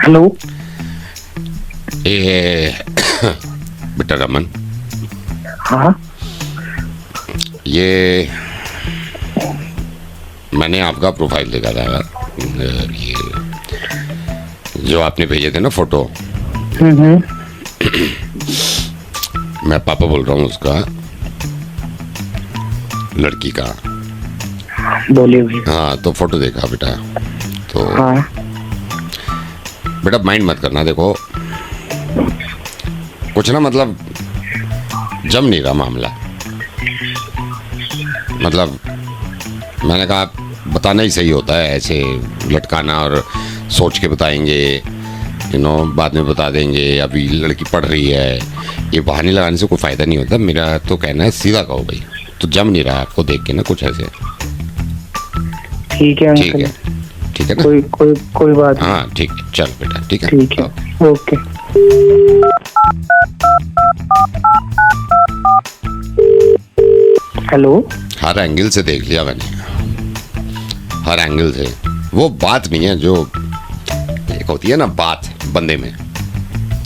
Hello. ये बेटा रमन, हाँ ये मैंने आपका प्रोफाइल देखा था यार, ये जो आपने भेजे थे ना फोटो। मैं पापा बोल रहा हूँ उसका, लड़की का। बोलिए भैया। हाँ तो फोटो देखा बेटा, तो हाँ बेटा माइंड मत करना। देखो कुछ ना, मतलब जम नहीं रहा मामला। मतलब मैंने कहा बताना ही सही होता है, ऐसे लटकाना और सोच के बताएंगे, बाद में बता देंगे, अभी लड़की पढ़ रही है, ये बहाने लगाने से कोई फायदा नहीं होता। मेरा तो कहना है सीधा कहो भाई, तो जम नहीं रहा आपको देख के ना कुछ ऐसे। ठीक है ठीक अंकल। है, ठीक है ना? कोई बात नहीं। हाँ ठीक है, चल बेटा, ठीक है। ठीक है, ओके। हेलो। हर एंगल से देख लिया मैंने, हर एंगल से। वो बात नहीं है जो एक होती है ना बात बंदे में,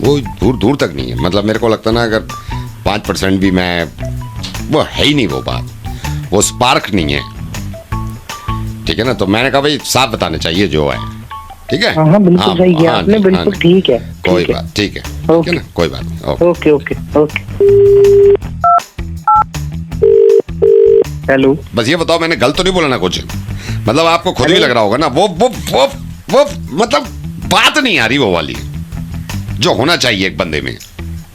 वो दूर दूर तक नहीं है। मतलब मेरे को लगता ना, अगर 5% भी मैं, वो है ही नहीं वो बात, वो स्पार्क नहीं है। ठीक है ना? तो मैंने कहा भाई साफ बताने चाहिए जो है। ठीक है? हाँ बिल्कुल सही किया आपने, बिल्कुल ठीक है। कोई बात, ठीक है, ठीक है ना? कोई बात नहीं। Okay okay okay. हेलो। बस ये बताओ मैंने गलत तो नहीं बोला ना कुछ? मतलब आपको खुद भी लग रहा होगा ना, वो मतलब बात नहीं आ रही वो वाली जो होना चाहिए एक बंदे में।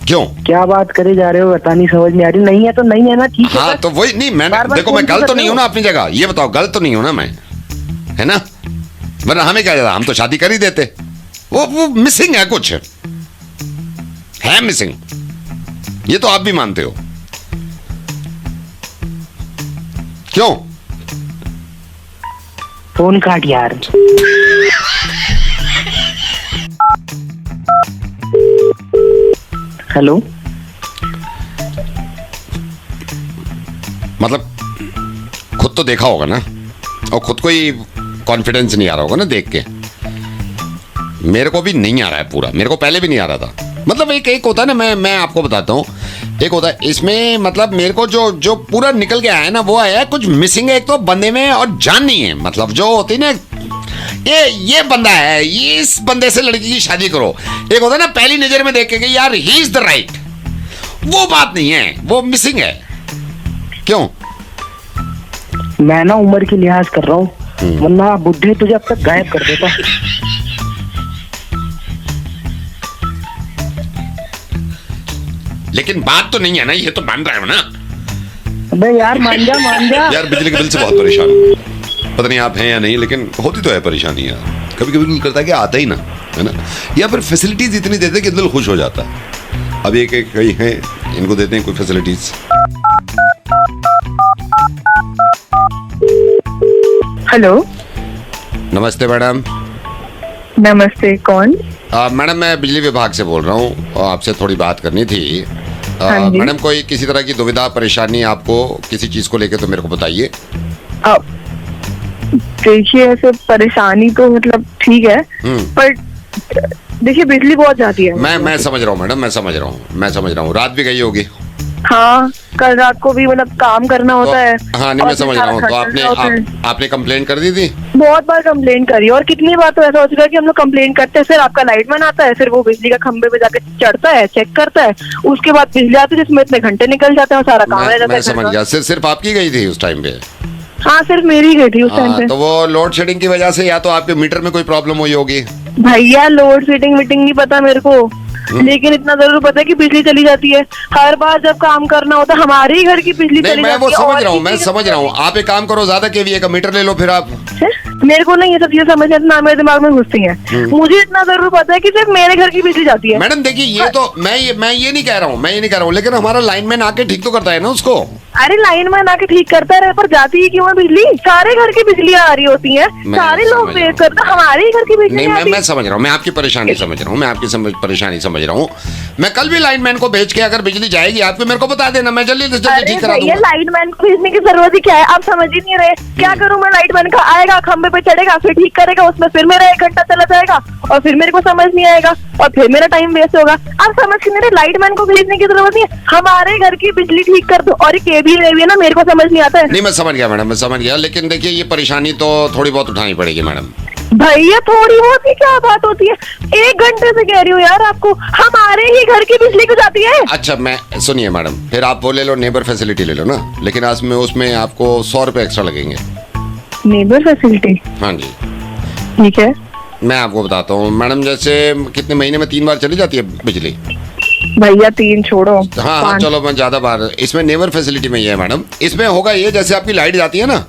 क्यों? क्या बात करे जा रहे हो, बता नहीं, समझ नहीं आ रही। नहीं है तो नहीं है ना, ठीक है। हाँ तो वही नहीं, मैंने देखो मैं गलत तो नहीं हूं ना अपनी जगह। ये बताओ गलत तो नहीं हूं ना मैं, है ना? वरना हमें क्या जाता, हम तो शादी कर ही देते। वो मिसिंग है, कुछ है मिसिंग, ये तो आप भी मानते हो। क्यों? फोन काट यार। हेलो। मतलब खुद तो देखा होगा ना, और खुद को ही कॉन्फिडेंस नहीं आ रहा होगा ना देख के। मेरे को भी नहीं आ रहा है पूरा, मेरे को पहले भी नहीं आ रहा था। मतलब एक होता है ना, मैं आपको बताता हूँ, एक होता है इसमें, मतलब मेरे को जो पूरा निकल के आया है ना, वो आया है कुछ मिसिंग है एक तो बंदे में, और जान नहीं है। मतलब जो होती ना, ये बंदा है, ये इस बंदे से लड़की की शादी करो। एक होता है ना पहली नजर में देख के कि यार ही इज द राइट, वो बात नहीं है, वो मिसिंग है। क्यों? मैं ना उम्र की लिहाज कर रहा हूँ, वरना बुढ़े तुझे अब तक गायब कर देता। लेकिन बात तो नहीं है ना, ये तो मान रहा है ना? अबे यार मान जा मान जा। यार बिजली के बिल से बहुत परेशान हूं, पता नहीं आप हैं या नहीं, लेकिन होती तो है परेशानी यार। कभी कभी दिल करता है कि आता ही ना, है ना? या फिर फैसिलिटीज इतनी देते कि दिल खुश हो जाता है। अब एक कई हैं, इनको देते हैं कोई फैसिलिटीज। हेलो। नमस्ते मैडम। नमस्ते, कौन? मैडम मैं बिजली विभाग से बोल रहा हूँ, आपसे थोड़ी बात करनी थी। हाँ जी। मैडम कोई किसी तरह की दुविधा परेशानी आपको किसी चीज को लेके तो मेरे को बताइए। देखिए ऐसे परेशानी तो मतलब ठीक है, पर देखिए बिजली बहुत जाती है। मैं समझ रहा हूँ मैडम, मैं समझ रहा हूँ। रात भी गई होगी। हाँ, कल रात को भी मतलब काम करना होता है। हाँ नहीं मैं समझ रहा हूँ। तो आपने आपने कंप्लेंट कर दी थी? बहुत बार कंप्लेंट करी, और कितनी बार तो ऐसा हो चुका है कि हम लोग कंप्लेंट करते हैं, फिर आपका लाइटमैन आता है, फिर वो बिजली का खंबे पे जाके चढ़ता है, चेक करता है, उसके बाद बिजली आती है जिसमें इतने घंटे निकल जाते हैं और सारा काम रह जाता है। मैं समझ गया। सिर्फ आपकी गई थी उस टाइम पे? हाँ सिर्फ मेरी गई थी उस टाइम पे। तो वो लोड शेडिंग की वजह से, या तो आपके मीटर में कोई प्रॉब्लम हुई होगी। भैया लोड शेडिंग मीटिंग नहीं पता मेरे को, लेकिन इतना जरूर पता है कि बिजली चली जाती है हर बार जब काम करना होता है। हमारे ही घर की बिजली चली जाती है। मैं वो समझ रहा हूँ। आप एक काम करो, ज्यादा केवीए का मीटर ले लो फिर आप। मेरे को नहीं ये सब चीजें समझ ना मेरे दिमाग में घुसती हैं। मुझे इतना जरूर पता है कि सिर्फ मेरे घर की बिजली जाती है। मैडम देखिए, ये तो मैं ये नहीं कह रहा हूँ, लेकिन हमारा लाइनमैन आके ठीक तो करता है ना उसको। अरे लाइनमैन आके ठीक करता है, पर जाती ही क्यों है बिजली? सारे घर की बिजली आ रही होती है, सारे लोग वेट करते हैं, हमारे ही घर की बिजली नहीं। मैं समझ रहा हूँ, मैं आपकी परेशानी समझ रहा हूँ, परेशानी समझ रहा हूँ। मैं कल भी लाइनमैन को भेज के, अगर बिजली जाएगी आपको मेरे को बता देना, मैं जल्दी से जल्दी ठीक करा दूंगा। लाइटमैन को भेजने की जरूरत ही क्या है? आप समझ ही नहीं रहे। क्या करूं मैं? लाइटमैन का आएगा, खंबे पे चढ़ेगा, फिर ठीक करेगा, उसमें फिर मेरा 1 घंटा चला जाएगा, और फिर मेरे को समझ नहीं आएगा और फिर मेरा टाइम वेस्ट होगा। आप समझ के मेरे लाइटमैन को भेजने की जरूरत नहीं है, हमारे घर की बिजली ठीक कर दो। और ये केबल है ना, मेरे को समझ नहीं आता है। नहीं, मैं समझ गया मैडम, मैं समझ गया, लेकिन देखिए ये परेशानी तो थोड़ी बहुत उठानी पड़ेगी मैडम। भैया थोड़ी बहुत ही क्या बात होती है, 1 घंटे से कह रही हूँ यार आपको, हमारे ही घर की बिजली को जाती है। अच्छा, मैं सुनिए मैडम, फिर आप वो ले लो, नेबर फैसिलिटी ले लो ना, लेकिन आज में उसमें आपको 100 रुपये एक्स्ट्रा लगेंगे। Neighbour facility? हाँ जी, ठीक है। मैं आपको बताता हूँ मैडम, जैसे कितने महीने में 3 बार चली जाती है बिजली? भैया 3 छोड़ो। हाँ हाँ, चलो मैं ज्यादा बार, इसमें नेबर फैसिलिटी में ये है मैडम, इसमें होगा ये, जैसे आपकी लाइट जाती है ना,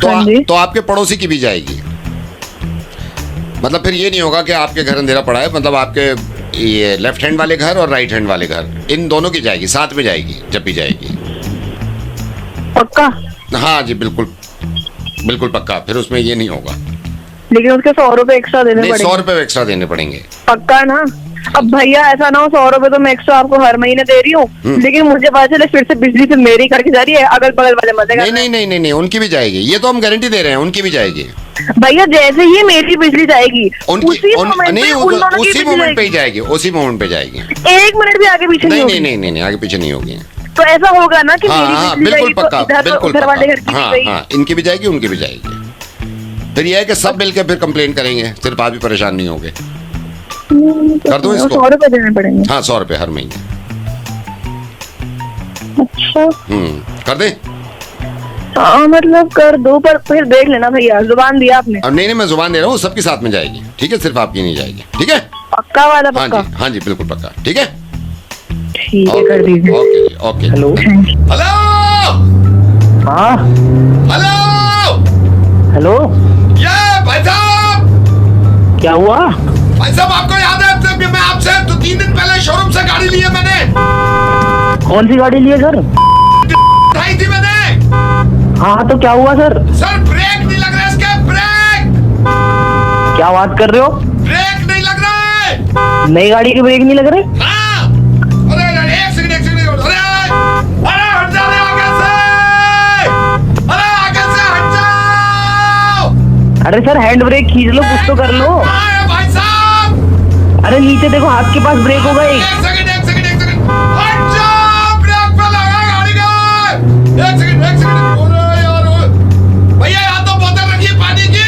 हाँ जी। तो आपके पड़ोसी की भी जाएगी। मतलब फिर ये नहीं होगा कि आपके घर अंधेरा पड़ा है, मतलब आपके ये लेफ्ट हैंड वाले घर और राइट हैंड वाले घर, इन दोनों की जाएगी, साथ में जाएगी जब भी जाएगी। पक्का? हाँ जी, बिल्कुल बिल्कुल पक्का, फिर उसमें ये नहीं होगा। लेकिन उसके 100 रुपए एक्स्ट्रा देने नहीं, पड़ेंगे? 100 रुपये एक्स्ट्रा देने पड़ेंगे। पक्का ना? अब भैया ऐसा ना हो 100 रुपए तो मैं एक्स्ट्रा आपको हर महीने दे रही हूँ, लेकिन मुझे पता चले फिर से बिजली से मेरी करके जा रही है, अगल बगल वाले मजे कर नहीं रहे हैं। नहीं नहीं नहीं, उनकी भी जाएगी, ये तो हम गारंटी दे रहे हैं, उनकी भी जाएगी। भैया जैसे ही मेरी बिजली जाएगी उसी मोमेंट नहीं, पे उन दोनों की उसी बिजली मोमेंट पे ही जाएगी। जाएगी, उसी मोमेंट पे जाएगी। 1 मिनट भी आगे पीछे नहीं नहीं होगी। नहीं नहीं नहीं, आगे पीछे नहीं होगी। तो ऐसा होगा ना कि हाँ मेरी हाँ, बिजली बिल्कुल जाएगी पक्का, तो इधर बिल्कुल उधर वाले घर पक्का। की हाँ भी जाएगी। हाँ, इनकी भी जाएगी, उनकी भी जाएगी। फिर यह है कि सब मिलकर फिर कंप्लेन करेंगे, सिर्फ आप भी परेशान नहीं होंगे। कर दूं इसको? 100 रुपए देने पड़ेंगे? हाँ, 100 रुपये हर महीने। अच्छा, कर दे? हाँ मतलब कर दो, पर फिर देख लेना भैया, जुबान दिया आपने। अब नहीं नहीं, मैं जुबान दे रहा हूँ, सबके साथ में जाएगी, ठीक है, सिर्फ आपकी नहीं जाएगी, ठीक है? पक्का वाला? हाँ पक्का? जी, हाँ जी, बिल्कुल पक्का, ठीक है। ठीक है, कर दीजिए। ओके जी, ओके। हेलो। हेलो हाँ हेलो, हेलो, ये भाई साहब, क्या हुआ? भाई साहब आपको याद है मैं आपसे 2-3 दिन पहले शोरूम से गाड़ी ली है मैंने? कौन सी गाड़ी ली है सर? उठाई थी मैंने। हाँ तो क्या हुआ सर? सर ब्रेक नहीं लग रहा है इसके, ब्रेक, क्या बात कर रहे हो? ब्रेक नहीं लग रहा है। नई गाड़ी के ब्रेक नहीं लग रहे? हाँ, अरे अरे, एक सेकंड, अरे अरे हट जा रे आगे से, अरे आगे से हट जाओ। अरे सर हैंड ब्रेक खींच लो, कुछ तो कर लो। हाँ, भाई साहब, अरे नीचे देखो, हाथ के पास ब्रेक होगा एक। एक सेकंड, हट जाओ, ब्रेक पे लगा गाड़ी का। एक सेकंड, अरे यार भैया, यहाँ तो बोतल रखी है पानी की।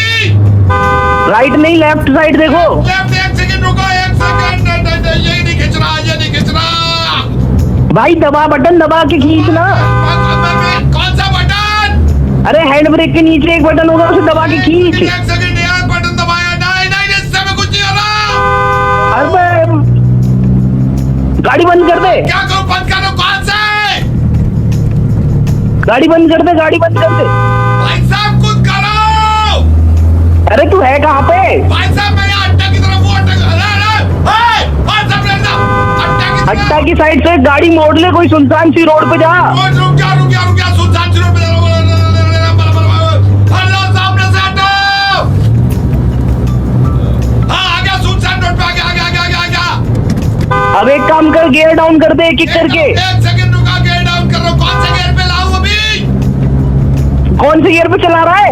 राइट नहीं, लेफ्ट साइड देखो। लेफ्ट, एक सेकंड रुको, एक सेकंड, ये नहीं खींच रहा, ये नहीं खींच रहा। भाई दबा, बटन दबा के खींचना। कौन सा बटन? अरे हैंड ब्रेक के नीचे एक बटन होगा, उसे दबा के खींच। एक सेकंड यार, बटन दबाया, नहीं नहीं, इससे में कुछ नहीं हो रहा। अरे गाड़ी बंद कर दे। क्या करूं, बंद करो? कौन से? गाड़ी बंद कर दे, गाड़ी बंद कर दे। भाई साहब कुछ करो। अरे तू है कहाँ पे? भाई साहब मैं यहाँ अड्डा की तरफ हूँ, अट्टा की साइड से गाड़ी मोड़ ले, कोई सुनसान सी रोड पे जा। रुक जा, सुनसान सी रोड पे हेलो, सामने से हटो। हाँ, आ गया, सुनसान रोड पे आ गया। अब एक काम कर, गियर डाउन कर दे एक एक करके। एक सेकंड रुका, गियर डाउन कर रहा हूँ। कौन से गियर पे लाऊं अभी? कौन से गियर पे चला रहा है?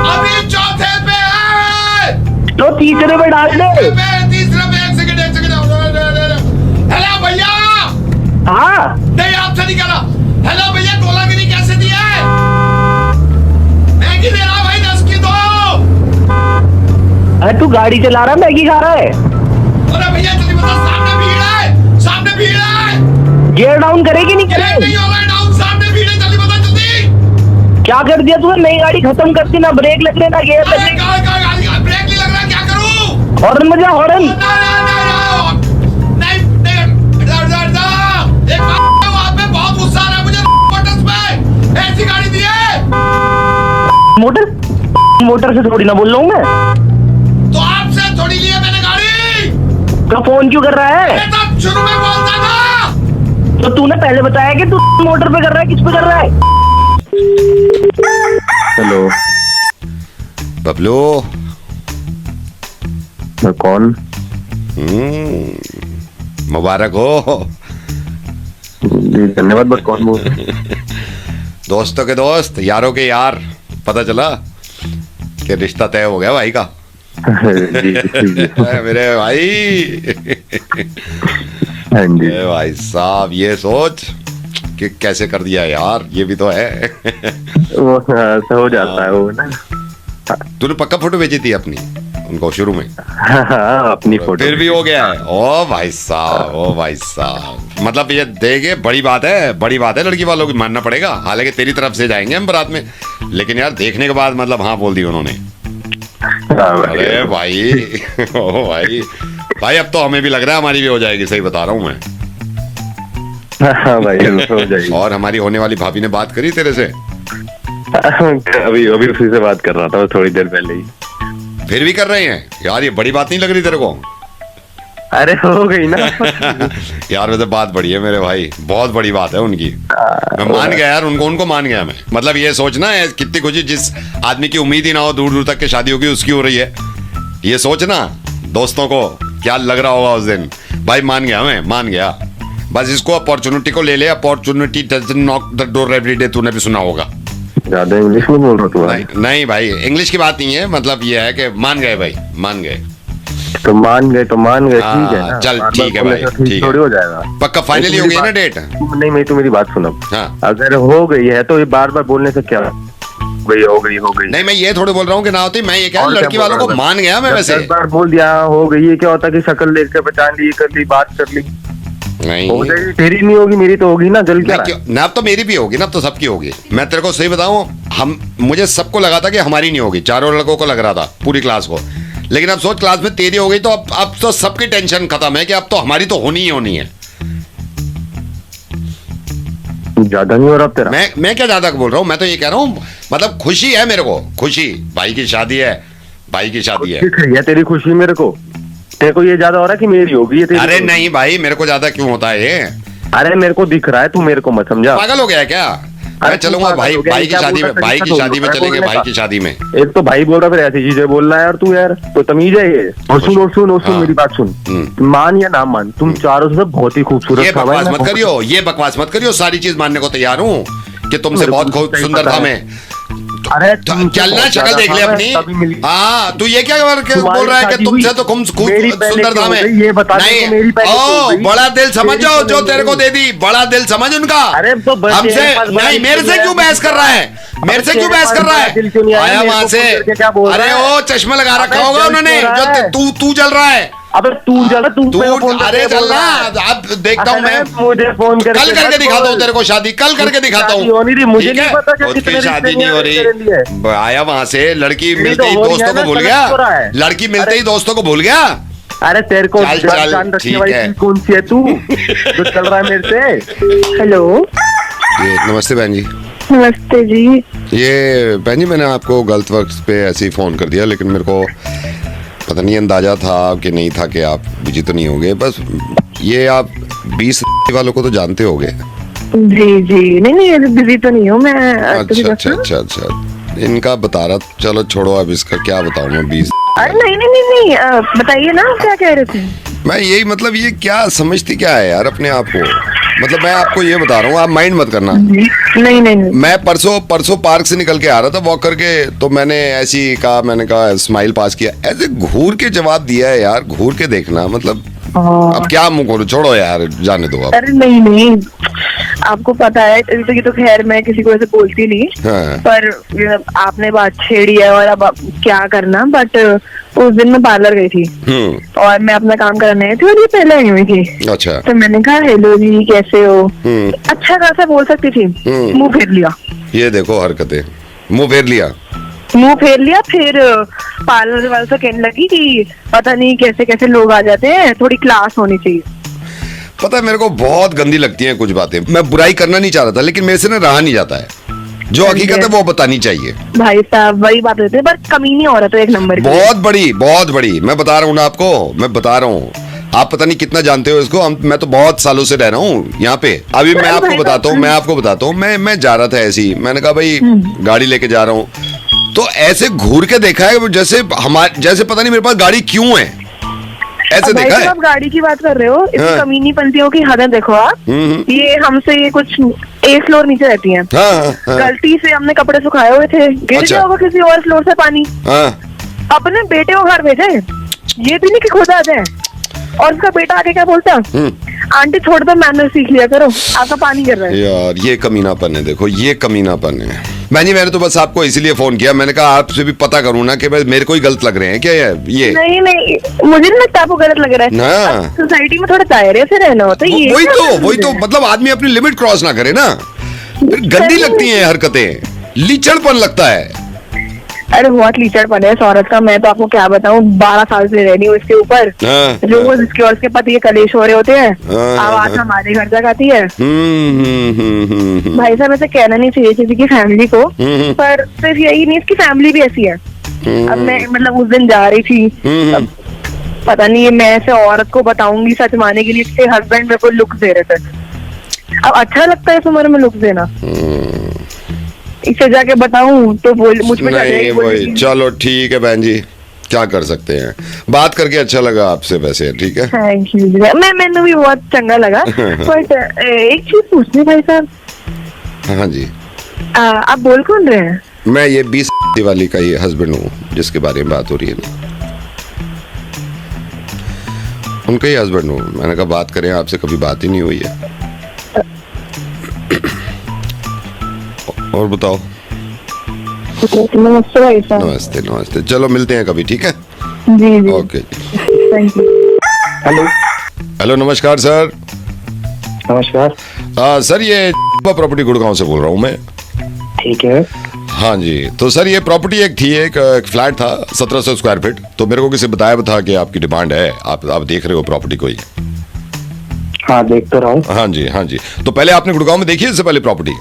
अभी चौथे पे है। तो तीसरे पे डाल दे। तीसरे पे, एक सेकंड। हेलो भैया। हाँ नहीं, आपसे नहीं कह रहा। हेलो भैया, गोलागिरी कैसे दी है? मैगी दे रहा भाई, 10 की 2। अरे तू गाड़ी चला रहा है, मैगी खा रहा है? अरे भैया जल्दी बता, सामने भीड़ है, सामने भीड़ है। गियर डाउन करेगी नहीं करे? नहीं हो रहा है डाउन, सामने भीड़ है, जल्दी बता, जल्दी। क्या कर दिया तूने? नई गाड़ी खत्म करती, ना ब्रेक लग रहे ना गियर लग अरे रहे। ब्रेक नहीं लग रहा, क्या करूं? हॉर्न बजा, हॉर्न। नहीं, एक वहाँ पे बहुत गुस्सा आ रहा है मुझे, मोटर्स पे ऐसी गाड़ी दी है। मोटर से थोड़ी ना बोल रहा हूँ मैं। तो आपसे थोड़ी ली है मैंने गाड़ी। तो फोन क्यों कर रहा है? मैं तो शुरू में बोलता था। तो तूने पहले बताया कि तू मोटर पे कर रहा है, किस पे कर रहा है? हेलो, बबलू। कौन? मुबारक हो। जी धन्यवाद, बट कौन बोल? दोस्तों के दोस्त, यारों के यार, पता चला कि रिश्ता तय हो गया भाई का। जी जी। मेरे भाई। हाँ जी। अरे भाई साहब, ये सोच कि कैसे कर दिया यार, ये भी तो है। वो तो हो जाता है वो ना। तूने पक्का फोटो भेजी थी अपनी उनको शुरू में? हाँ, अपनी फोटो। फिर भी हो गया है। ओ भाई साहब, ओ भाई साहब, मतलब ये देखे, बड़ी बात है, बड़ी बात है। लड़की वालों की मानना पड़ेगा। हालांकि तेरी तरफ से जाएंगे हम बारात में, लेकिन यार देखने के बाद मतलब हाँ बोल दी उन्होंने। हाँ भाई। अरे भाई, ओ भाई, भाई अब तो हमें भी लग रहा है हमारी भी हो जाएगी। सही बता रहा हूँ मैं। हाँ भाई, हो जाएगी। और हमारी होने वाली भाभी ने बात करी तेरे से? अभी अभी उसी से बात कर रहा था मैं थोड़ी देर पहले ही। फिर भी कर रहे हैं यार? ये बड़ी बात नहीं लग रही तेरे को? अरे हो गई ना। यार वैसे बात बड़ी है मेरे भाई, बहुत बड़ी बात है उनकी। मैं मान गया यार, उनको मान गया मैं। मतलब ये सोचना है कितनी खुशी, जिस आदमी की उम्मीद ही ना हो दूर दूर तक के शादी होगी, उसकी हो रही है। ये सोचना दोस्तों को क्या लग रहा होगा उस दिन। भाई मान गया, मैं मान गया। बस इसको अपॉर्चुनिटी को ले ले। Opportunity doesn't knock the door every day. तूने भी सुना होगा। ज्यादा इंग्लिश में बोल रहा तू? नहीं भाई, इंग्लिश की बात नहीं है। मतलब ये है कि मान गए भाई, मान गए। तो मान गए तो मान गए, ठीक है ना। चल ठीक है भाई, ठीक है। थोड़ी हो जाएगा। पक्का फाइनली हो गई ना डेट? नहीं, मैं तो मेरी बात सुनो। हाँ। अगर हो गई है तो ये बार बार बोलने से क्या हो गई। नहीं, मैं ये थोड़ी बोल रहा हूँ कि ना होती। मैं ये कह रहा हूँ लड़की वालों को मान गया मैं। वैसे 10 बार बोल दिया हो गई है, क्या होता कि शक्ल देख के पहचान ली, कर ली, बात कर ली, नहीं हो जाएगी। तेरी नहीं होगी, मेरी तो होगी ना। जल क्या ना, अब तो मेरी भी होगी ना, अब तो सबकी होगी। मैं तेरे को सही बताऊं, मुझे सबको लगा था कि हमारी नहीं होगी। चारों लड़कों को लग रहा था, पूरी क्लास को। लेकिन अब सोच, क्लास में तेरी हो गई तो अब तो सबकी टेंशन खत्म है कि अब तो हमारी तो होनी ही होनी है। ज्यादा नहीं हो रहा तेरा? मैं क्या ज्यादा बोल रहा हूँ, मैं तो ये कह रहा हूँ मतलब खुशी है मेरे को, खुशी। भाई की शादी है, भाई की शादी है। तेरी खुशी मेरे को, तेरे को ये ज्यादा हो रहा है कि मेरी होगी ये? अरे नहीं भाई, मेरे को ज्यादा क्यों होता है ये? अरे मेरे को दिख रहा है, तू मेरे को मत समझा। पागल हो गया है क्या? मैं चलूंगा भाई की शादी में, भाई की शादी में चलेंगे, भाई की शादी में। एक तो भाई बोल रहा, फिर ऐसी चीजें बोल रहा है यार तू। यार तो तमीज है ये। और सुन मेरी बात सुन। मान या ना मान, तुम चारों से बहुत ही खूबसूरत। ये बकवास मत करियो, ये बकवास मत करियो। सारी चीज मानने को तैयार हूँ कि तुमसे बहुत सुंदर था मैं। अरे चलना, शक्ल देख ले अपनी। हाँ, तू ये क्या बोल रहा है कि तुमसे तो खूब सुंदर था मैं? ये बता नहीं, ओ बड़ा दिल समझो जो तेरे को दे दी, बड़ा दिल समझ उनका। अरे तो हमसे नहीं, मेरे से क्यों बहस कर रहा है? मेरे से क्यों बहस कर रहा है? आया वहां से। अरे ओ चश्मा लगा रखा होगा उन्होंने, जो तू जल रहा है। अबे तू जल, तू अरे चल ना, अब देखता हूँ मैं। मुझे फोन कल करके दिखाता हूँ तेरे को शादी, कल करके दिखाता हूँ। मुझे नहीं पता उसकी शादी नहीं हो रही। आया वहां से, लड़की मिलते ही दोस्तों को भूल गया। लड़की मिलते ही दोस्तों को भूल गया। अरे तेरे को चल ठीक है। कौन सी है तू जो चल रहा है मेरे से? हेलो, ये नमस्ते बहन जी। नमस्ते जी। ये बहन जी, मैंने आपको गलत वक्त पे ऐसे ही फोन कर दिया, लेकिन मेरे को पता नहीं अंदाजा था कि नहीं था कि आप बिजी तो नहीं होगे। बस ये आप 20 वालों को तो जानते होगे। जी जी, नहीं बिजी तो नहीं हूँ मैं। अच्छा, इनका बता रहा। चलो छोड़ो, अब इसका क्या बताऊँ मैं। 20 अरे नहीं, बताइए ना, क्या कह रहे थे? मैं यही, मतलब ये क्या समझती क्या है यार अपने आप को? मतलब मैं आपको ये बता रहा हूँ, आप माइंड मत करना। नहीं। मैं परसों पार्क से निकल के आ रहा था वॉक करके, तो मैंने ऐसी कहा, मैंने कहा स्माइल पास किया, ऐसे घूर के जवाब दिया है यार। घूर के देखना, मतलब अब क्या मुंह खोलूं? छोड़ो यार, जाने दो आप। अरे नहीं, आपको पता है तो ये तो खैर मैं किसी को ऐसे बोलती नहीं। हाँ। पर आपने बात छेड़ी है और अब क्या करना। बट उस दिन मैं पार्लर गई थी और मैं अपना काम करने आई थी और ये पहले आई हुई थी। अच्छा। तो मैंने कहा हेलो जी, कैसे हो? अच्छा खासा बोल सकती थी, मुंह फेर लिया। ये देखो हरकतें, मुंह फेर लिया। फिर पार्लर वाले से कहने लगी कि पता नहीं कैसे कैसे लोग आ जाते हैं, थोड़ी क्लास होनी चाहिए। पता है मेरे को बहुत गंदी लगती हैं कुछ बातें। मैं बुराई करना नहीं चाह रहा था, लेकिन मेरे से ना रहा नहीं जाता है। जो हकीकत है वो बतानी चाहिए। भाई साहब वही बात होती है, पर कमीनी औरत है एक नंबर की। बहुत बड़ी। मैं बता रहा हूँ ना आपको, मैं बता रहा हूँ। आप पता नहीं कितना जानते हो इसको। मैं तो बहुत सालों से रह रहा हूँ यहाँ पे। अभी मैं आपको बताता हूँ, मैं जा रहा था ऐसे ही। मैंने कहा भाई गाड़ी लेके जा रहा हूँ, तो ऐसे घूर के देखा है जैसे पता नहीं मेरे पास गाड़ी क्यों है, ऐसे देखा है। आप गाड़ी की बात कर रहे हो, इतनी कमीनी पंथियों की हदें देखो आप। ये हमसे ये कुछ 1 फ्लोर नीचे रहती हैं। गलती से हमने कपड़े सुखाए हुए थे, गिर गया होगा किसी और फ्लोर से पानी। अपने बेटे को घर भेजे, ये भी नहीं कि खुद आ जाए। और उसका बेटा आके क्या बोलता है, आंटी थोड़ा सा मैनर सीख लिया करो, आपका पानी गिर रहा है। यार ये कमीनापन है, देखो ये कमीनापन है। मैंने तो बस आपको इसीलिए फोन किया, मैंने कहा आपसे भी पता करूं ना कि मेरे को ही गलत लग रहे हैं क्या ये। नहीं मुझे नहीं लगता आपको गलत लग रहा है ना। सोसाइटी में थोड़ा दायरे से रहना होता है। वही तो मतलब आदमी अपनी लिमिट क्रॉस ना करे ना, फिर गंदी लगती हैं हरकतें, लीचड़पन लगता है। अरे बहुत लीचड़पन है इस औरत का, मैं तो आपको क्या बताऊं, 12 साल से रह रही हूँ इसके ऊपर। रोज इसके और इसके पति के कलेश हो रहे होते हैं, आवाज हमारे घर तक आती है। भाई साहब ऐसे कहना नहीं चाहिए किसी की फैमिली को, पर सिर्फ यही नहीं, इसकी फैमिली भी ऐसी है। अब मैं मतलब उस दिन जा रही थी, पता नहीं मैं ऐसे औरत को बताऊंगी सच माने के लिए, इसके हस्बैंड मेरे को लुक दे रहे थे। अब अच्छा लगता है इस उम्र में लुक देना, इसे जाके बताऊं तो बोल मुझ पे नहीं वही। चलो ठीक है बहन जी, क्या कर सकते हैं, बात करके अच्छा लगा आपसे वैसे, ठीक है। Thank you. मैंने भी बहुत चंगा लगा। बट एक चीज पूछनी भाई साहब। हाँ जी। आप बोल कौन रहे हैं? मैं ये 20 वाली का ही हस्बैंड हूँ जिसके बारे में बात हो रही है ना, उनका ही हस्बैंड हूँ। मैंने कहा बात करें आपसे, कभी बात ही नहीं हुई है। और बताओ। नमस्ते भाई साहब। नमस्ते नमस्ते, चलो मिलते हैं कभी, ठीक है। जी okay. Thank you. Hello hello नमस्कार सर। नमस्कार। सर ये प्रॉपर्टी गुड़गांव से बोल रहा हूँ मैं। ठीक है। हाँ जी, तो सर ये प्रॉपर्टी एक थी, एक फ्लैट था 1700 स्क्वायर फीट। तो मेरे को किसी बताया था कि आपकी डिमांड है, आप देख रहे हो प्रॉपर्टी को ही। हाँ देख तो रहा हूँ। हाँ जी हाँ जी। तो पहले आपने गुड़गांव में देखी है इससे पहले प्रॉपर्टी?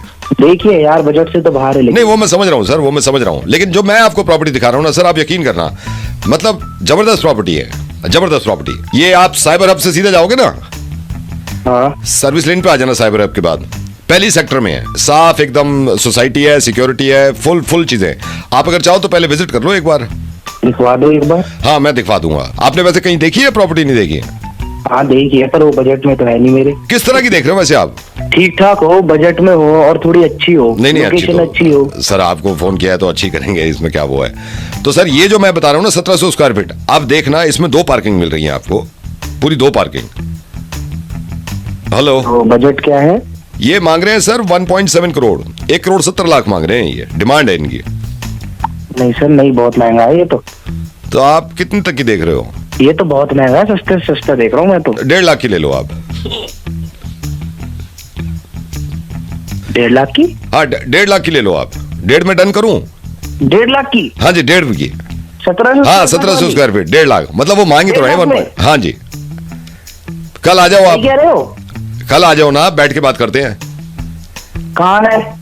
देखिए यार, बजट से तो बाहर है। नहीं वो मैं समझ रहा हूँ सर, वो मैं समझ रहा हूँ, लेकिन जो मैं आपको प्रॉपर्टी दिखा रहा हूँ ना सर, आप यकीन करना, मतलब जबरदस्त प्रॉपर्टी है, जबरदस्त प्रॉपर्टी। ये आप साइबर हब से सीधे जाओगे ना, हाँ सर्विस लेन पे आ जाना, साइबर हब के बाद पहली सेक्टर में है, साफ एकदम सोसाइटी है, सिक्योरिटी है, फुल चीजें। आप अगर चाहो तो पहले विजिट कर लो एक बार। दिखवा दो एक बार। हाँ मैं दिखवा दूंगा। आपने वैसे कहीं देखी है प्रॉपर्टी? नहीं देखी है? हाँ देखिए, पर वो बजट में तो है नहीं मेरे। किस तरह की देख रहे हो वैसे आप? ठीक ठाक हो, बजट में हो और थोड़ी अच्छी हो। नहीं लोकेशन अच्छी हो। सर आपको फोन किया है तो अच्छी करेंगे, इसमें क्या वो है। तो सर ये जो मैं बता रहा हूँ ना 1700 स्क्वायर फीट, आप देखना इसमें 2 पार्किंग मिल रही है आपको, पूरी 2 पार्किंग। हेलो, तो बजट क्या है? ये मांग रहे हैं सर 1.7 करोड़, 1 करोड़ 70 लाख मांग रहे हैं, ये डिमांड है इनकी। नहीं सर, नहीं, बहुत महंगा है ये तो आप कितने तक की देख रहे हो? ये तो बहुत महंगा है, सस्ते से सस्ता देख रहा हूँ मैं तो। 1.5 लाख की ले लो आप। 1.5 लाख की? हाँ 1.5 लाख की ले लो आप। 1.5 में डन करूं? 1.5 लाख की? हाँ जी 1.5 की। 1700? हाँ 1700 स्क्वायर फीट 1.5 लाख, मतलब वो मांगी तो रहे 1 पॉइंट। हाँ जी, कल आ जाओ आप। कह रहे हो? कल आ जाओ ना, बैठ के बात करते हैं। कहाँ है?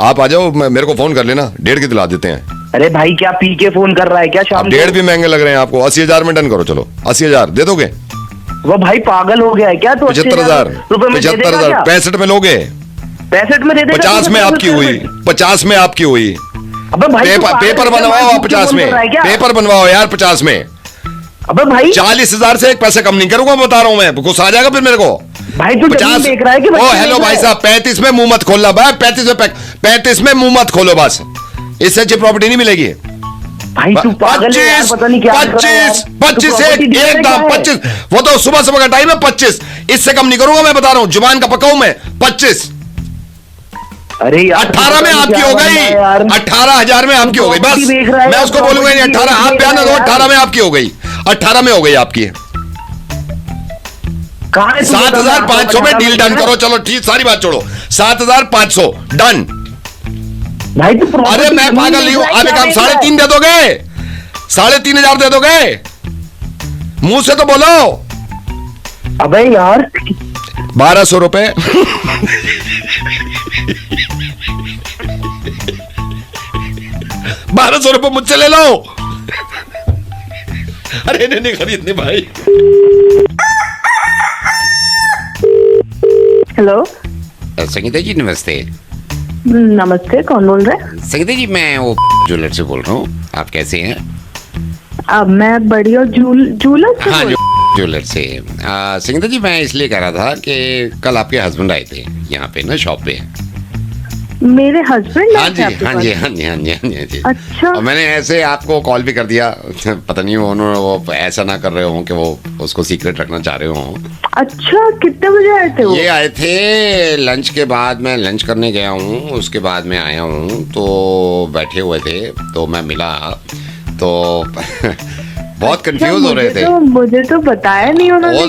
आप आ जाओ, मेरे को फोन कर लेना, 1.5 की दिला देते हैं। अरे भाई क्या पी के फोन कर रहा है क्या शाम? 1.5 भी महंगे लग रहे हैं आपको, 80,000 में डन करो। चलो 80,000 दे दोगे? वो भाई पागल हो गया है क्या? तो 75,000 रुपए में 75,000 65 में लोगे? 65 में दे देगा? 50 में आपकी हुई, 50 में आपकी हुई। अबे भाई पेपर बनवाओ आप 50 में, पेपर बनवाओ यार 50 में। अबे भाई 40,000 से 1 पैसे कम नहीं करूंगा, बता रहा हूं मैं, गुस्सा आ जाएगा फिर मेरे को। भाई तू 50 देख रहा है कि? ओ हेलो भाई साहब, 35 में मुंह मत खोलना भाई, 35 में मुंह मत खोलो बस, इससे अच्छी प्रॉपर्टी नहीं मिलेगी। भाई तू पागल है यार, पता नहीं क्या 25 से एक दाम 25, वो तो सुबह सुबह का टाइम है 25, इससे कम नहीं करूंगा मैं, बता रहा हूं, जुबान का पका हूं मैं। 25। अरे 18 में आपकी हो गई, 18,000 में आपकी हो गई, बस मैं उसको बोलूंगा नहीं 18, आप बयान दो 18 में आपकी हो गई, 18 में हो गई आपकी। 7,500 में डील डन करो, चलो ठीक, सारी बात छोड़ो, 7,500 डन। भाई तू अरे मैं पागल नहीं हूं, आप एक काम 3.5 दे दोगे, 3,500 दे दोगे, मुंह से तो बोलो। अबे यार 1,200 रुपए। ₹1,200 मुझसे ले लो। अरे नहीं खरीदने भाई। हेलो संगीता जी नमस्ते। नमस्ते, कौन बोल रहे हैं? संगीता जी मैं वो ज्वेलर से बोल रहा हूँ, आप कैसे हैं? अब मैं बढ़िया जूलर से हाँ बोल- ज्वेलर से। संगीता जी मैं इसलिए कह रहा था कि कल आपके हस्बैंड आए थे यहाँ पे ना शॉप पे, मेरे हस्बैंड हाँ जी हाँ जी हाँ जी हाँ जी हाँ जी हाँ जी। अच्छा। और मैंने ऐसे आपको कॉल भी कर दिया, पता नहीं उन्होंने वो ऐसा ना कर रहे हो कि वो उसको सीक्रेट रखना चाह रहे हो। अच्छा, कितने बजे आए थे वो? ये आए थे लंच के बाद, मैं लंच करने गया हूँ, उसके बाद में आया हूँ, तो बैठे हुए थे तो मैं मिला तो बहुत कंफ्यूज हो रहे थे। मुझे तो बताया नहीं उन्होंने। हो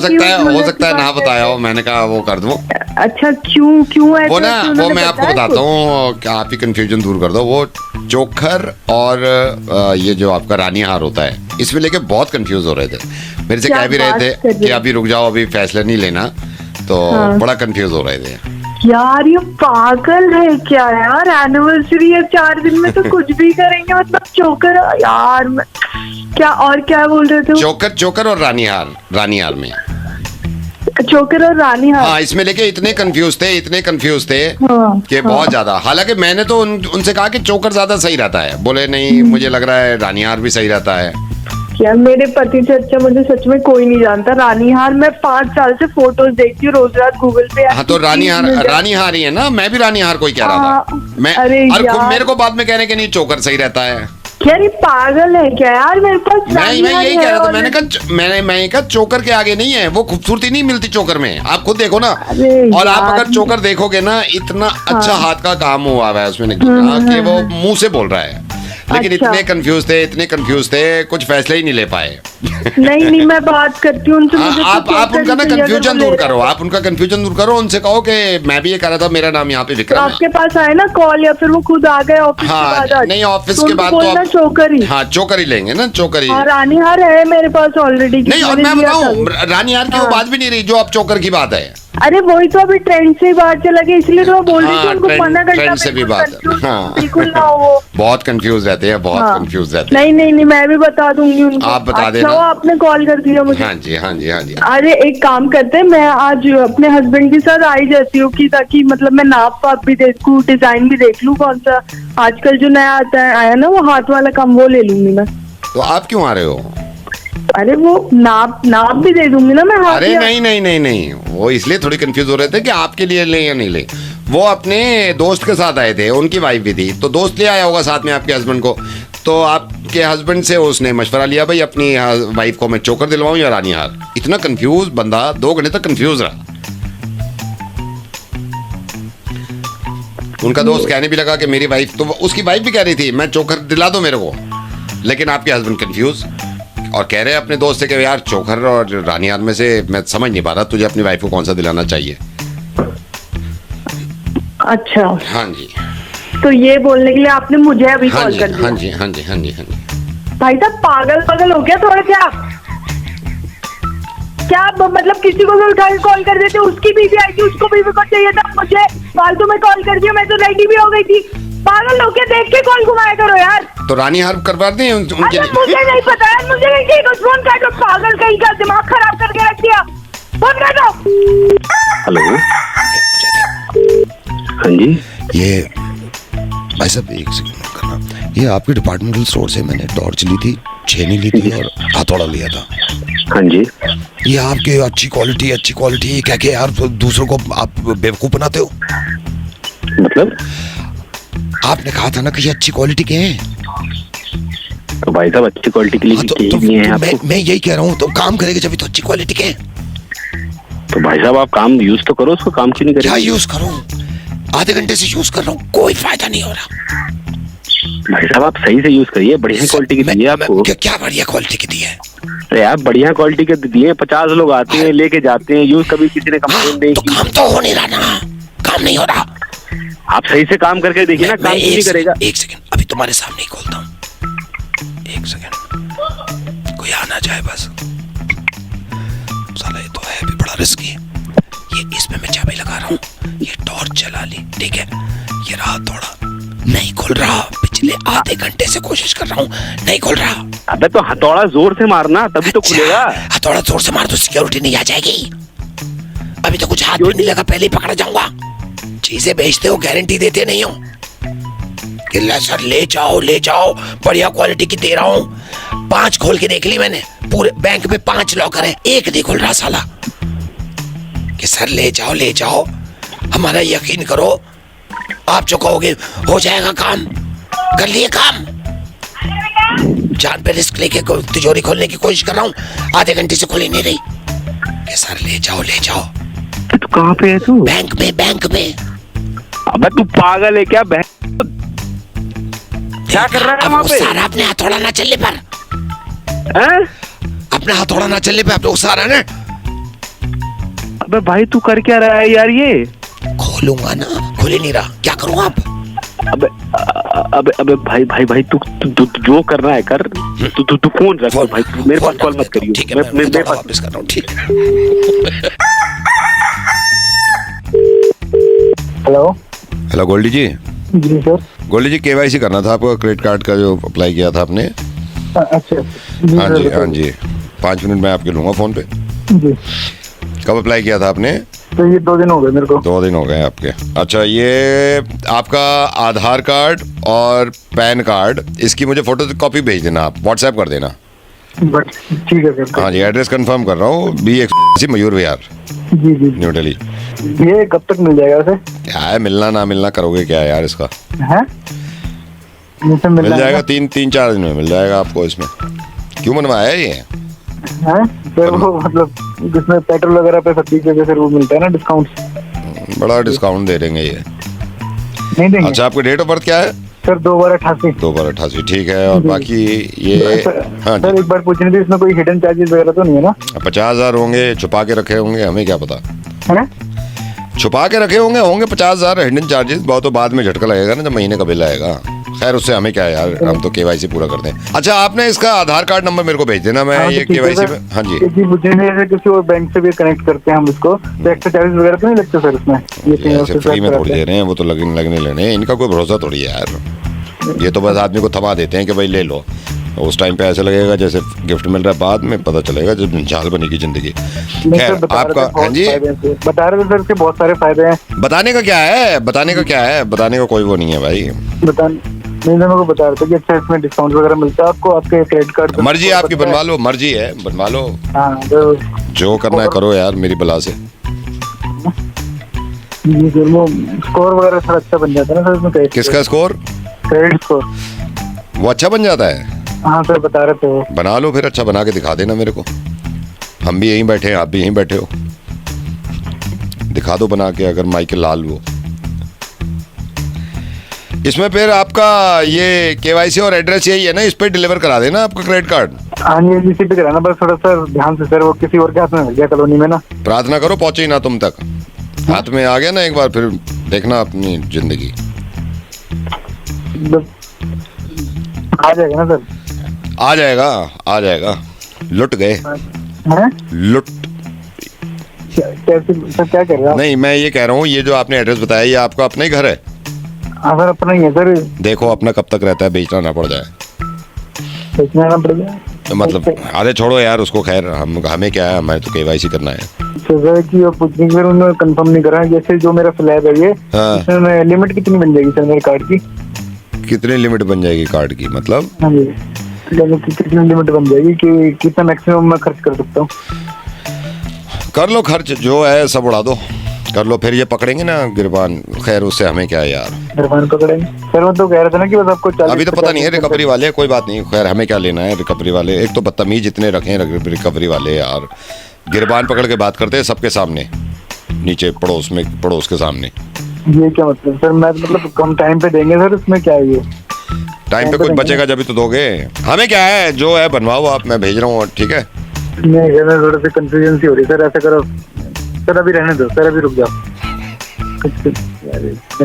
सकता है ना बताया हो, मैंने कहा वो कर दूं। अच्छा, क्यों ऐसा? वो ना वो मैं आपको बताता हूँ कि आप ही कंफ्यूजन दूर कर दो। वो चोकर और ये जो आपका रानी हार होता है, इसमें लेके बहुत कंफ्यूज हो रहे थे। मेरे से कह भी रहे थे कि अभी रुक जाओ, अभी फैसला नहीं लेना, तो बड़ा कंफ्यूज हो रहे थे। यार ये पागल है क्या यार? एनिवर्सरी है, 4 दिन में तो कुछ भी करेंगे, मतलब चोकर यार क्या? और क्या बोल रहे थे? चोकर और रानी हार में चोकर और रानी हार। हाँ, इसमें लेके इतने कंफ्यूज थे हाँ, कि बहुत ज्यादा। हालांकि मैंने तो उनसे कहा कि चोकर ज्यादा सही रहता है, बोले नहीं मुझे लग रहा है रानी हार भी सही रहता है। यार मेरे पति से अच्छा मुझे सच में कोई नहीं जानता। रानी हार मैं 5 साल से फोटोज देखती हूँ रोज रात गूगल पे। हाँ तो रानी हार ही है ना, मैं भी रानी हार को ही कह रहा था। मैं मेरे को बाद में कह रहे कि नहीं चोकर सही रहता है। क्या ये पागल है क्या यार? मेरे पास मैं यही कह रहा था। मैंने कहा चोकर के आगे नहीं है, वो खूबसूरती नहीं मिलती चोकर में, आप खुद देखो ना। और आप अगर चोकर देखोगे ना, इतना अच्छा हाथ का काम हुआ है उसमें कि वो मुंह से बोल रहा है, लेकिन इतने कंफ्यूज थे कुछ फैसले ही नहीं ले पाए। नहीं मैं बात करती हूँ उनसे। आप उनका ना कंफ्यूजन दूर करो, उनसे कहो कि मैं भी ये कह रहा था, मेरा नाम यहाँ पे विक्रम है। आपके पास आए ना कॉल, या फिर वो खुद आ गए ऑफिस के बाद? नहीं ऑफिस के बाद तो आप चोकर ही। हाँ चोकर ही लेंगे ना, चोकर ही। रानी हार है मेरे पास ऑलरेडी। नहीं और मैं बताऊँ, रानी हार की वो बात भी नहीं रही जो आप चोकर की बात है। अरे वही तो अभी ट्रेंड से बात चला गया, इसलिए तो मैं बोल रही थी उनको मना करना। ट्रेंड से भी बात है। हाँ बिल्कुल ना हो, बहुत कंफ्यूज रहते हैं, कंफ्यूज रहते हैं। नहीं मैं भी बता दूंगी उनको। आप बता देना। आपने कॉल कर दिया मुझे। हाँ जी। अरे एक काम करते हैं, मैं आज अपने हस्बैंड के साथ आई जाती हूँ कि ताकि मतलब मैं नाप पाप भी देखूं, डिजाइन भी देख लूं, कौन सा आजकल जो नया आया ना वो हाथ वाला काम, वो ले लूंगी मैं। तो आप क्यों आ रहे हो? अरे वो नाप भी दे दूंगी ना मैं। अरे नहीं, वो इसलिए थोड़ी कंफ्यूज हो रहे थे कि आपके लिए ले या नहीं ले। वो अपने दोस्त के साथ आए थे, उनकी वाइफ भी थी, तो दोस्त ले आया होगा साथ में आपके हस्बैंड को। तो आपके हस्बैंड से उसने मशवरा लिया, भाई अपनी वाइफ को मैं चोकर दिलवाऊं या रानी हार। इतना कंफ्यूज बंदा 2 घंटे तक कंफ्यूज रहा। उनका दोस्त कहने भी लगा कि मेरी वाइफ, तो उसकी वाइफ भी कह रही थी मैं चोकर दिला दो मेरे को, लेकिन आपके हस्बैंड कंफ्यूज और कह रहे हैं अपने दोस्त से कि यार चोकर और रानी हार में से मैं समझ नहीं पा रहा, तुझे अपनी वाइफ को कौन सा दिलाना चाहिए। अच्छा हाँ जी। तो ये बोलने के लिए आपने मुझे अभी कॉल कर दिया? हाँ जी। भाई साहब पागल हो गया थोड़ा। क्या मतलब किसी को भी उठा के कॉल कर देते? उसकी बीवी आई थी, उसको बीवी को चाहिए था, मुझे फालतू में कॉल कर दिया, मैं तो रेडी भी हो गई थी। पागल हो गया, देख के कॉल घुमाया करो यार। तो रानी हार करवा दें उनके लिए? मुझे नहीं पता है, मुझे नहीं फोन कर दो। पागल कहीं का दिमाग खराब करके रख दिया, फोन कर दो। हेलो हाँ जी। ये भाई साहब एक सेकंड करना, ये आपके डिपार्टमेंटल स्टोर से मैंने टॉर्च ली थी, छेनी ली थी और हथौड़ा लिया था। हाँ जी। ये आपके अच्छी क्वालिटी क्या के यार दूसरों को आप बेवकूफ बनाते हो। मतलब आपने कहा था ना कि ये अच्छी क्वालिटी के हैं। तो भाई साहब अच्छी क्वालिटी के लिए मैं यही कह रहा हूँ, तो काम करेगा जब तो अच्छी क्वालिटी के हैं। तो भाई साहब आप काम यूज तो करो, उसको काम क्यों नहीं करें? क्या यूज करूँ? आधे घंटे से यूज कर रहा हूँ, कोई फायदा नहीं हो रहा। भाई साहब आप सही से यूज करिए, बढ़िया क्वालिटी की दी है आपको। क्या बढ़िया क्वालिटी की दी है? अरे आप बढ़िया क्वालिटी के दिए, 50 लोग आते हैं लेके जाते हैं, यूज कभी किसी ने कंप्लेन नहीं की। काम तो हो नहीं रहा ना, काम नहीं हो रहा। आप सही से काम करके देखिए ना, काम नहीं करेगा। एक सेकंड, अभी तुम्हारे सामने ही खोलता हूँ, एक सेकंड, कोई आ ना जाए बस। साला ये तो है भी बड़ा रिस्की। ये इसमें मैं चाबी लगा रहा हूँ, ये टॉर्च चला ली, ठीक है, ये रहा थोड़ा नहीं खुल रहा, पिछले आधे घंटे से कोशिश कर रहा हूँ, नहीं खुल रहा। अबे तो हथौड़ा जोर से मारना, तभी तो खुलेगा। हथौड़ा जोर से मार तो सिक्योरिटी नहीं आ जाएगी। अभी तो कुछ हाथ भी नहीं लगा, पहले ही पकड़ा जाऊंगा। चीजें बेचते हो, गारंटी देते नहीं हो कि सर ले जाओ बढ़िया क्वालिटी की दे रहा हूँ। 5 खोल के देख ली मैंने, पूरे बैंक में 5 लॉकर है, एक नहीं खुल रहा साला। कि सर ले जाओ हमारा यकीन करो, आप जो कहोगे हो जाएगा काम। कर लिए काम, जान पे रिस्क लेके तिजोरी खोलने की कोशिश कर रहा हूँ, आधे घंटे से खुली नहीं रही। ये सर ले जाओ ले जाओ। तू कहाँ पे है तू? बैंक में, बैंक में। अबे तू पागल है क्या? क्या कर रहा है वहाँ पे? सारा अपने हथौड़ा ना चलने पर, हैं? अपना हथौड़ा ना चलने पे आप लोग सारा ना। अबे भाई तू कर क्या रहा है यार ये? खोलूंगा ना, खुल ही नहीं रहा, क्या करूँ आप? अबे अबे अबे भाई भाई भाई तू जो कर रहा है कर। तू फोन रख भाई, मेरे पास कॉल मत करियो। ठीक है, मैं मेरे पास वापस कर रहा हूँ। ठीक है। हेलो। हेलो गोल्डी जी। जी सर। गोल्डी जी केवाईसी करना था आपको, क्रेडिट कार्ड का जो अप्लाई किया था आपने। अच्छा। हाँ जी हाँ जी, 5 मिनट में आपके लूँगा फ़ोन पे। जी। कब अप्लाई किया था आपने? तो ये 2 दिन हो गए मेरे को। 2 दिन हो गए आपके। अच्छा, ये आपका आधार कार्ड और पैन कार्ड, इसकी मुझे फोटो कॉपी भेज देना, आप व्हाट्सएप कर देना। बट ठीक है सर। हाँ जी, एड्रेस कंफर्म कर रहा हूँ, B1 मयूर विहार, जी जी। न्यू दिल्ली। ये कब तक मिल जाएगा वैसे? क्या है, मिलना ना मिलना करोगे क्या यार इसका? है मिल जाएगा 3-4 दिन में मिल जाएगा आपको। इसमें क्यों बनवाया है ये? है सर, वो मतलब जिसमें पेट्रोल वगैरह पे 30 सर वो मिलता है ना डिस्काउंट। बड़ा डिस्काउंट दे देंगे ये। नहीं देंगे? अच्छा, आपकी डेट ऑफ बर्थ क्या है? सर 2/88। 2/88, ठीक है। और बाकी ये हाँ सर एक बार पूछनी थी, इसमें कोई हिडन चार्जेस वगैरह तो नहीं है ना? 50,000 होंगे, छुपा के रखे होंगे, हमें क्या पता। है ना? छुपा के रखे होंगे 50,000 हिडन चार्जेस। बहुत तो बाद में झटका लगेगा ना जब महीने का बिल आएगा। खैर उससे हमें क्या है यार, हम तो केवाईसी पूरा कर दें। अच्छा, आपने इसका आधार कार्ड नंबर मेरे को भेज देना, मैं ये केवाईसी में। हाँ जी किसी और बैंक से भी कनेक्ट करते हैं हम इसको, तो एक्स्ट्रा चार्जेस वगैरह तो नहीं लगते सर इसमें? ऐसे फ्री में थोड़ी दे रहे हैं, वो तो लगने लेने, इनका कोई भरोसा थोड़ी है यार। ये तो बस आदमी को थमा देते हैं कि भाई ले लो, उस टाइम पे ऐसे लगेगा जैसे गिफ्ट मिल रहा है, बाद में पता चलेगा जब झाल बनेगी जिंदगी। खैर आपका, हाँ जी बता रहे थे सर, इसके बहुत सारे फायदे हैं। बताने का क्या है, बताने का कोई वो नहीं है भाई। नहीं मेरे को बता रहे थे कि अच्छा इसमें डिस्काउंट वगैरह मिलता है आपको, आपके क्रेडिट कार्ड। मर्जी आपकी, बनवा लो, मर्जी है बनवा लो। हाँ जो करना है करो यार, मेरी बला से। जी सर, वो स्कोर वगैरह सर अच्छा बन जाता है ना सर इसमें? किसका स्कोर? Credit score. वो अच्छा बन जाता है? हाँ सर बता रहे थे वो। बना लो फिर, अच्छा बना के दिखा देना मेरे को। हम भी यहीं बैठे हैं, आप भी यहीं बैठे हो, दिखा दो बना के, अगर माइकल लाल वो। इसमें फिर आपका ये केवाईसी और एड्रेस यही है ना, इस पे डिलीवर करा देना आपका क्रेडिट कार्ड। हाँ जी, इसी पे कराना, बस थोड़ा सा ध्यान से सर, वो किसी और के हाथ में मिल गया कॉलोनी में ना। प्रार्थना करो पहुंचे ही ना तुम तक। हाथ में आ गया ना एक बार, फिर देखना अपनी जिंदगी। आ जाएगा ना सर? आ जाएगा। लुट गए, लुट। कैसे सर, क्या कर रहे हैं? नहीं, मैं ये कह रहा हूँ, ये जो आपने एड्रेस बताया, ये आपका अपना ही घर है? हाँ सर अपना ही है सर। देखो अपना कब तक रहता है, बेचना ना पड़ जाए। बेचना ना पड़ जाए मतलब आधे छोड़ो यार उसको, खैर हमें क्या है, हमें तो केवाईसी करना है। सर की और पूछने की उन्होंने कंफर्म नहीं करा, जैसे जो मेरा स्लैब है ये, हाँ। इसमें लिमिट कितनी बन जाएगी सर मेरे कार्ड की? कितनी लिमिट बन जाएगी कार्ड की मतलब? हाँ जी, कितनी लिमिट बन जाएगी कि कितना मैक्सिमम मैं खर्च कर सकता हूँ? कर लो खर्च, जो है सब उड़ा दो, कर लो। फिर ये पकड़ेंगे ना गिरबान, खैर उससे हमें क्या है यार। गिरबान पकड़ेंगे सर? वो तो कह रहे थे ना कि बस आपको 40। अभी तो पता नहीं है रिकवरी वाले, कोई बात नहीं, खैर हमें क्या लेना है रिकवरी वाले। एक तो बदतमीज इतने रखे हैं रिकवरी वाले यार, गिरबान पकड़ के बात करते हैं सबके सामने, नीचे पड़ोस के सामने। ये क्या मतलब सर? मैं मतलब कम टाइम पे देंगे सर, इसमें क्या है? ये टाइम पे कुछ बचेगा जब ही तो दोगे, हमें क्या है, जो है बनवाओ आप, मैं भेज रहा हूँ, ठीक है? नहीं थोड़ा सी कंफ्यूजन सी हो रही सर, ऐसा करो सर, अभी रहने दो सर, अभी रुक जाओ।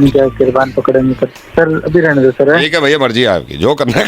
क्या गिरबान पकड़ेंगे सर, अभी रहने दो सर। ठीक है भैया, मर्जी है आपकी, जो करना है।